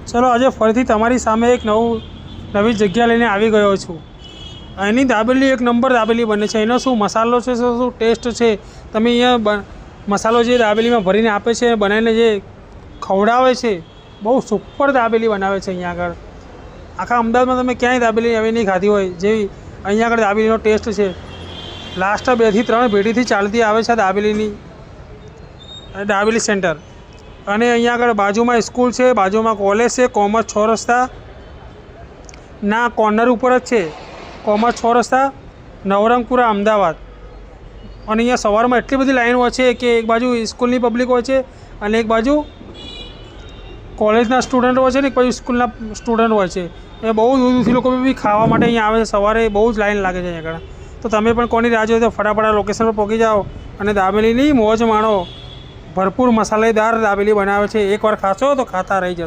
ચલો આજે ફરીથી તમારી સામે એક નવી જગ્યા લઈને આવી ગયો છું। અહીંની દાબેલી એક નંબર દાબેલી બને છે। એનો શું મસાલો છે, શું ટેસ્ટ છે, તમે અહીંયા મસાલો જે દાબેલીમાં ભરીને આપે છે, બનાવીને જે ખવડાવે છે, બહુ સુપર દાબેલી બનાવે છે। અહીંયા આગળ આખા અમદાવાદમાં તમે ક્યાંય દાબેલી આવી નહીં ખાધી હોય જેવી અહીંયા આગળ દાબેલીનો ટેસ્ટ છે। લાસ્ટ 2 થી 3 પેઢીથી ચાલતી આવે છે દાબેલીની દાબેલી સેન્ટર। અને અહીંયા આગળ બાજુમાં સ્કૂલ છે, બાજુમાં કોલેજ છે, કોમર્સ 6 રસ્તા ના કોર્નર ઉપર જ છે। કોમર્સ 6 રસ્તા નવરંગપુરા અમદાવાદ। અને અહીંયા સવારમાં એટલી બધી લાઈન હોય છે કે એક બાજુ સ્કૂલની પબ્લિક હોય છે અને એક બાજુ કોલેજના સ્ટુડન્ટ હોય છે ને એક બાજુ સ્કૂલના સ્ટુડન્ટ હોય છે। એ બહુ દૂર દૂરથી લોકો બી ખાવા માટે અહીંયા આવે છે। સવારે બહુ જ લાઈન લાગે છે અહીંયા આગળ। તો તમે પણ કોની રાહ જોઈ તો ફટાફટ લોકેશન પર પહોંચી જાઓ અને દાબેલીની મોજ માણો। ભરપૂર મસાલેદાર દાબેલી બનાવે છે, એકવાર ખાશો તો ખાતા રહી જશો।